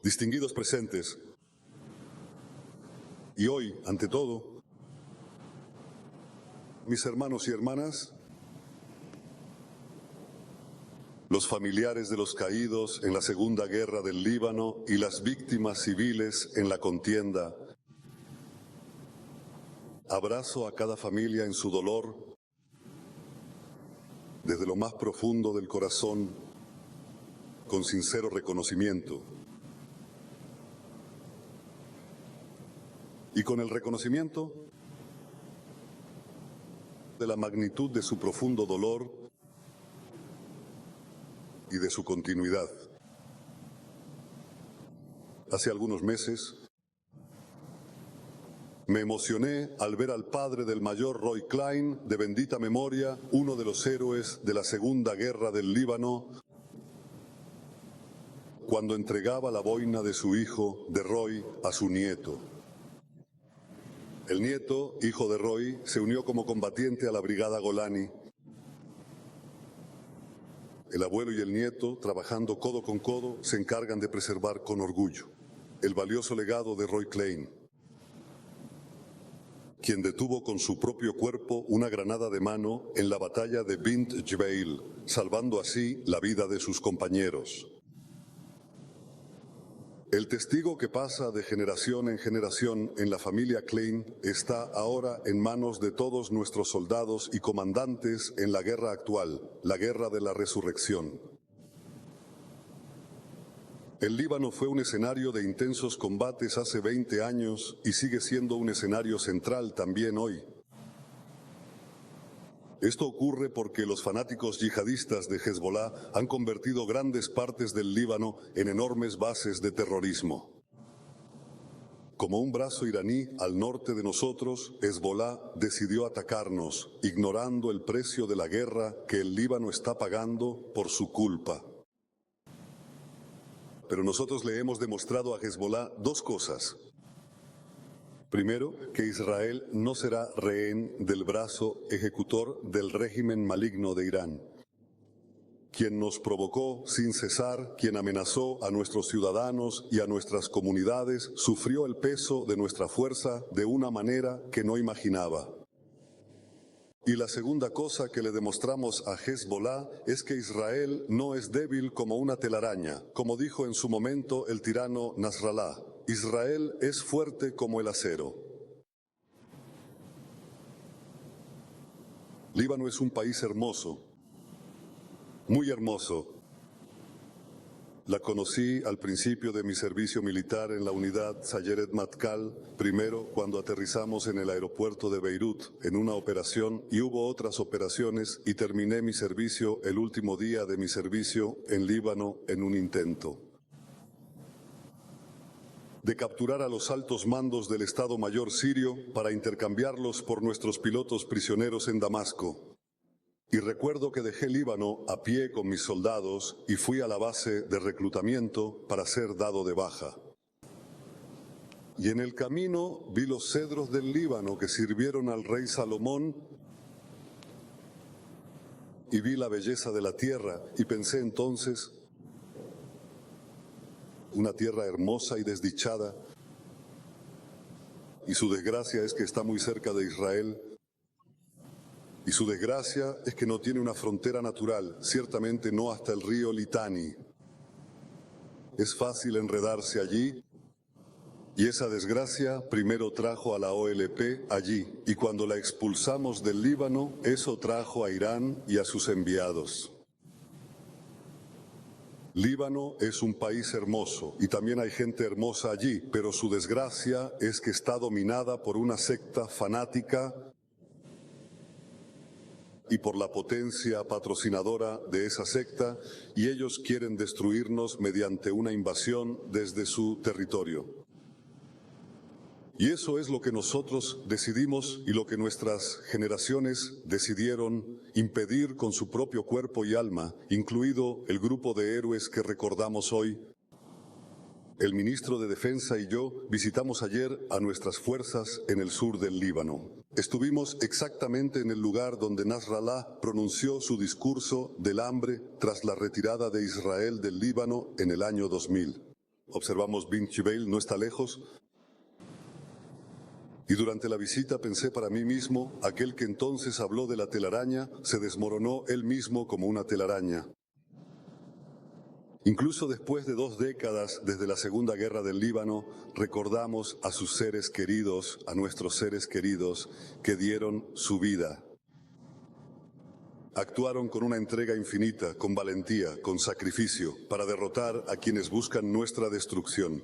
distinguidos presentes, y hoy, ante todo, mis hermanos y hermanas, los familiares de los caídos en la Segunda Guerra del Líbano y las víctimas civiles en la contienda. Abrazo a cada familia en su dolor, desde lo más profundo del corazón, con sincero reconocimiento. Y con el reconocimiento de la magnitud de su profundo dolor y de su continuidad. Hace algunos meses me emocioné al ver al padre del mayor Roy Klein, de bendita memoria, uno de los héroes de la Segunda Guerra del Líbano, cuando entregaba la boina de su hijo, de Roy, a su nieto. El nieto, hijo de Roy, se unió como combatiente a la Brigada Golani. El abuelo y el nieto, trabajando codo con codo, se encargan de preservar con orgullo el valioso legado de Roy Klein, quien detuvo con su propio cuerpo una granada de mano en la batalla de Bint Jbeil, salvando así la vida de sus compañeros. El testigo que pasa de generación en generación en la familia Klein está ahora en manos de todos nuestros soldados y comandantes en la guerra actual, la guerra de la resurrección. El Líbano fue un escenario de intensos combates hace 20 años y sigue siendo un escenario central también hoy. Esto ocurre porque los fanáticos yihadistas de Hezbollah han convertido grandes partes del Líbano en enormes bases de terrorismo. Como un brazo iraní al norte de nosotros, Hezbollah decidió atacarnos, ignorando el precio de la guerra que el Líbano está pagando por su culpa. Pero nosotros le hemos demostrado a Hezbollah dos cosas. Primero, que Israel no será rehén del brazo ejecutor del régimen maligno de Irán, quien nos provocó sin cesar, quien amenazó a nuestros ciudadanos y a nuestras comunidades, sufrió el peso de nuestra fuerza de una manera que no imaginaba. Y la segunda cosa que le demostramos a Hezbollah es que Israel no es débil como una telaraña, como dijo en su momento el tirano Nasrallah. Israel es fuerte como el acero. Líbano es un país hermoso, muy hermoso. La conocí al principio de mi servicio militar en la unidad Sayeret Matkal, primero cuando aterrizamos en el aeropuerto de Beirut en una operación y hubo otras operaciones y terminé mi servicio el último día de mi servicio en Líbano en un intento de capturar a los altos mandos del Estado Mayor sirio para intercambiarlos por nuestros pilotos prisioneros en Damasco. Y recuerdo que dejé Líbano a pie con mis soldados y fui a la base de reclutamiento para ser dado de baja. Y en el camino vi los cedros del Líbano que sirvieron al rey Salomón y vi la belleza de la tierra y pensé entonces, una tierra hermosa y desdichada, y su desgracia es que está muy cerca de Israel, y su desgracia es que no tiene una frontera natural, ciertamente no hasta el río Litani. Es fácil enredarse allí, y esa desgracia primero trajo a la OLP allí, y cuando la expulsamos del Líbano, eso trajo a Irán y a sus enviados. Líbano es un país hermoso y también hay gente hermosa allí, pero su desgracia es que está dominada por una secta fanática y por la potencia patrocinadora de esa secta, y ellos quieren destruirnos mediante una invasión desde su territorio. Y eso es lo que nosotros decidimos y lo que nuestras generaciones decidieron impedir con su propio cuerpo y alma, incluido el grupo de héroes que recordamos hoy. El ministro de Defensa y yo visitamos ayer a nuestras fuerzas en el sur del Líbano. Estuvimos exactamente en el lugar donde Nasrallah pronunció su discurso del hambre tras la retirada de Israel del Líbano en el año 2000. Observamos Bint Jbeil, no está lejos. Y durante la visita pensé para mí mismo, aquel que entonces habló de la telaraña, se desmoronó él mismo como una telaraña. Incluso después de 2 décadas desde la Segunda Guerra del Líbano, recordamos a sus seres queridos, a nuestros seres queridos, que dieron su vida. Actuaron con una entrega infinita, con valentía, con sacrificio, para derrotar a quienes buscan nuestra destrucción.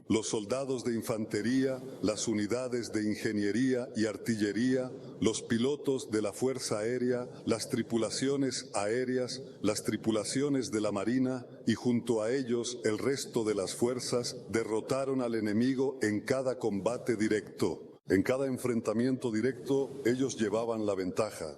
Los soldados de infantería, las unidades de ingeniería y artillería, los pilotos de la Fuerza Aérea, las tripulaciones aéreas, las tripulaciones de la Marina y junto a ellos el resto de las fuerzas derrotaron al enemigo en cada combate directo. En cada enfrentamiento directo ellos llevaban la ventaja.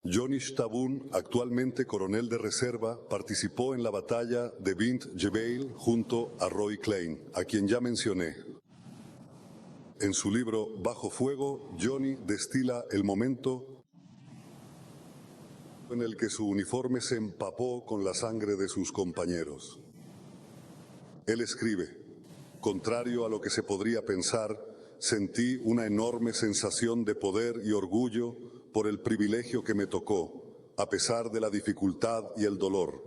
Johnny Shtabun, actualmente coronel de reserva, participó en la batalla de Bint Jbeil junto a Roy Klein, a quien ya mencioné. En su libro Bajo Fuego, Johnny destila el momento en el que su uniforme se empapó con la sangre de sus compañeros. Él escribe: contrario a lo que se podría pensar, sentí una enorme sensación de poder y orgullo por el privilegio que me tocó, a pesar de la dificultad y el dolor.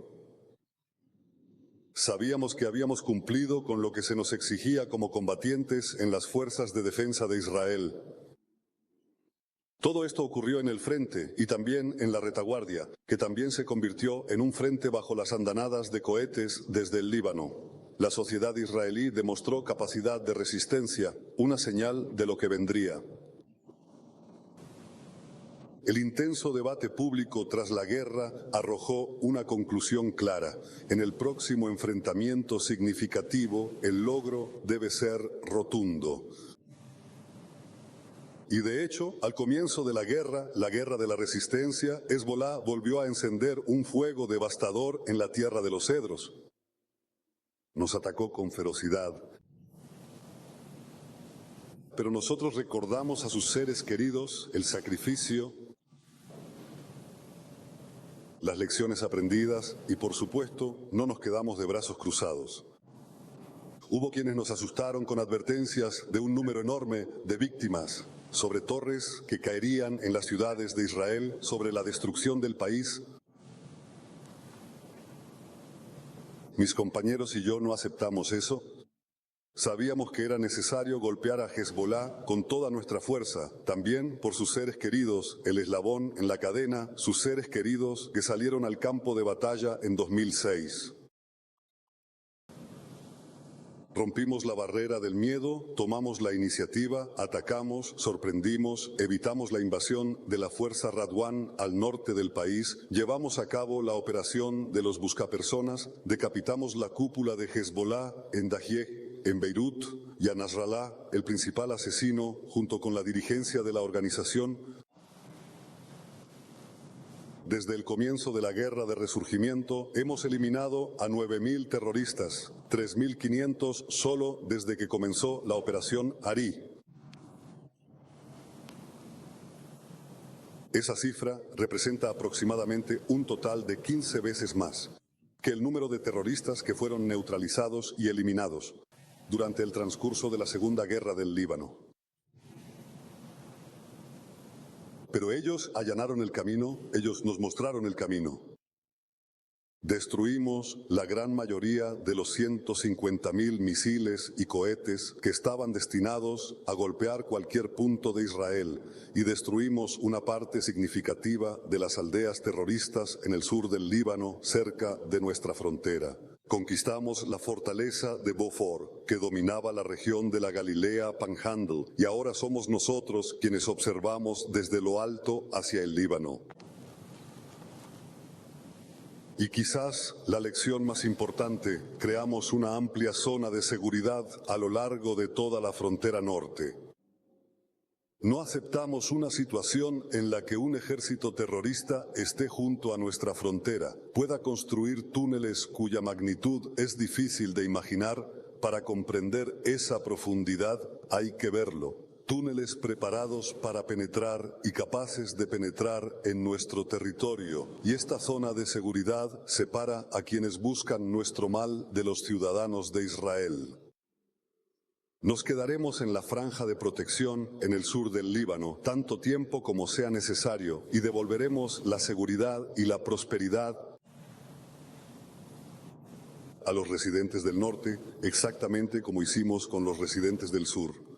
Sabíamos que habíamos cumplido con lo que se nos exigía como combatientes en las fuerzas de defensa de Israel. Todo esto ocurrió en el frente y también en la retaguardia, que también se convirtió en un frente bajo las andanadas de cohetes desde el Líbano. La sociedad israelí demostró capacidad de resistencia, una señal de lo que vendría. El intenso debate público tras la guerra arrojó una conclusión clara. En el próximo enfrentamiento significativo, el logro debe ser rotundo. Y de hecho, al comienzo de la guerra de la resistencia, Hezbolá volvió a encender un fuego devastador en la tierra de los cedros. Nos atacó con ferocidad. Pero nosotros recordamos a sus seres queridos, el sacrificio, las lecciones aprendidas y, por supuesto, no nos quedamos de brazos cruzados. Hubo quienes nos asustaron con advertencias de un número enorme de víctimas sobre torres que caerían en las ciudades de Israel, sobre la destrucción del país. Mis compañeros y yo no aceptamos eso. Sabíamos que era necesario golpear a Hezbolá con toda nuestra fuerza, también por sus seres queridos, el eslabón en la cadena, sus seres queridos que salieron al campo de batalla en 2006. Rompimos la barrera del miedo, tomamos la iniciativa, atacamos, sorprendimos, evitamos la invasión de la fuerza Radwan al norte del país, llevamos a cabo la operación de los buscapersonas, decapitamos la cúpula de Hezbolá en Dahieh, en Beirut, y a Nasrallah, el principal asesino, junto con la dirigencia de la organización. Desde el comienzo de la guerra de resurgimiento, hemos eliminado a 9.000 terroristas, 3.500 solo desde que comenzó la operación Ari. Esa cifra representa aproximadamente un total de 15 veces más que el número de terroristas que fueron neutralizados y eliminados durante el transcurso de la Segunda Guerra del Líbano. Pero ellos allanaron el camino, ellos nos mostraron el camino. Destruimos la gran mayoría de los 150.000 misiles y cohetes que estaban destinados a golpear cualquier punto de Israel y destruimos una parte significativa de las aldeas terroristas en el sur del Líbano, cerca de nuestra frontera. Conquistamos la fortaleza de Beaufort, que dominaba la región de la Galilea Panhandle, y ahora somos nosotros quienes observamos desde lo alto hacia el Líbano. Y quizás la lección más importante, creamos una amplia zona de seguridad a lo largo de toda la frontera norte. No aceptamos una situación en la que un ejército terrorista esté junto a nuestra frontera, pueda construir túneles cuya magnitud es difícil de imaginar. Para comprender esa profundidad hay que verlo. túneles preparados para penetrar y capaces de penetrar en nuestro territorio. Y esta zona de seguridad separa a quienes buscan nuestro mal de los ciudadanos de Israel. Nos quedaremos en la franja de protección en el sur del Líbano tanto tiempo como sea necesario y devolveremos la seguridad y la prosperidad a los residentes del norte, exactamente como hicimos con los residentes del sur.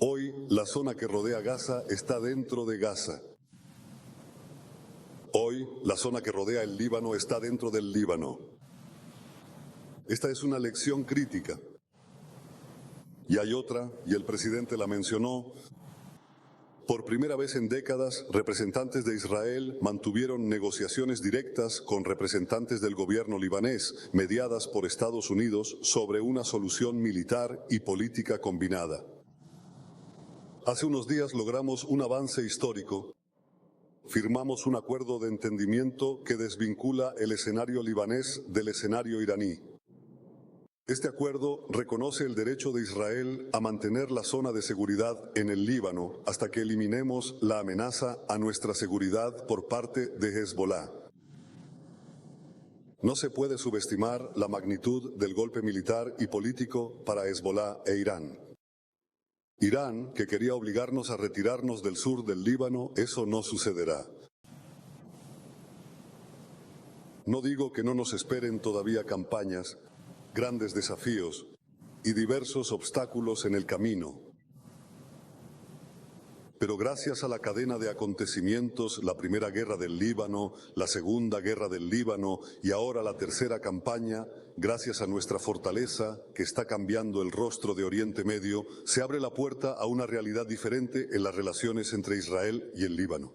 Hoy, la zona que rodea Gaza está dentro de Gaza. Hoy, la zona que rodea el Líbano está dentro del Líbano. Esta es una lección crítica. Y hay otra, y el presidente la mencionó. Por primera vez en décadas, representantes de Israel mantuvieron negociaciones directas con representantes del gobierno libanés, mediadas por Estados Unidos, sobre una solución militar y política combinada. Hace unos días logramos un avance histórico. Firmamos un acuerdo de entendimiento que desvincula el escenario libanés del escenario iraní. Este acuerdo reconoce el derecho de Israel a mantener la zona de seguridad en el Líbano hasta que eliminemos la amenaza a nuestra seguridad por parte de Hezbolá. No se puede subestimar la magnitud del golpe militar y político para Hezbolá e Irán. Irán, que quería obligarnos a retirarnos del sur del Líbano, eso no sucederá. No digo que no nos esperen todavía campañas, grandes desafíos y diversos obstáculos en el camino. Pero gracias a la cadena de acontecimientos, la primera guerra del Líbano, la segunda guerra del Líbano y ahora la tercera campaña, gracias a nuestra fortaleza que está cambiando el rostro de Oriente Medio, se abre la puerta a una realidad diferente en las relaciones entre Israel y el Líbano.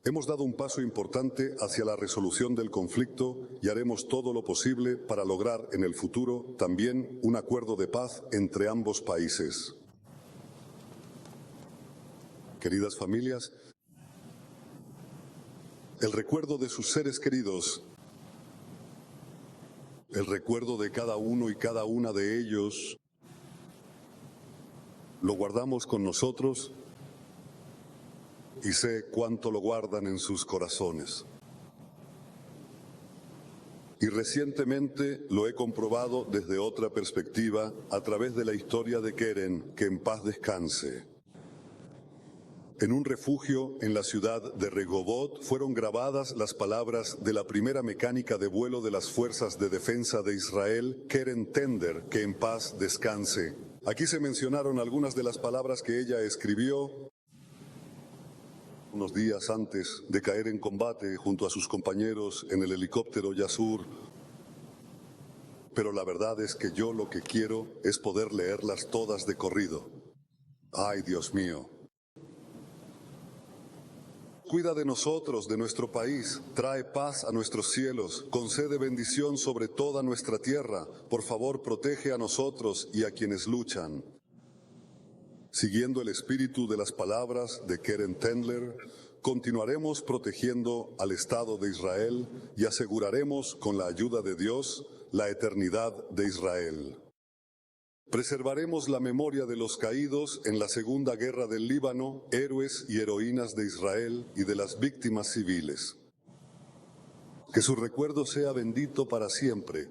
Hemos dado un paso importante hacia la resolución del conflicto y haremos todo lo posible para lograr en el futuro también un acuerdo de paz entre ambos países. Queridas familias, el recuerdo de sus seres queridos, el recuerdo de cada uno y cada una de ellos, lo guardamos con nosotros y sé cuánto lo guardan en sus corazones. Y recientemente lo he comprobado desde otra perspectiva a través de la historia de Keren, que en paz descanse. En un refugio en la ciudad de Rehovot fueron grabadas las palabras de la primera mecánica de vuelo de las Fuerzas de Defensa de Israel, Keren Tender, que en paz descanse. Aquí se mencionaron algunas de las palabras que ella escribió unos días antes de caer en combate junto a sus compañeros en el helicóptero Yasur. Pero la verdad es que yo lo que quiero es poder leerlas todas de corrido. ¡Ay, Dios mío! Cuida de nosotros, de nuestro país, trae paz a nuestros cielos, concede bendición sobre toda nuestra tierra. Por favor, protege a nosotros y a quienes luchan. Siguiendo el espíritu de las palabras de Keren Tendler, continuaremos protegiendo al Estado de Israel y aseguraremos, con la ayuda de Dios, la eternidad de Israel. Preservaremos la memoria de los caídos en la Segunda Guerra del Líbano, héroes y heroínas de Israel y de las víctimas civiles. Que su recuerdo sea bendito para siempre.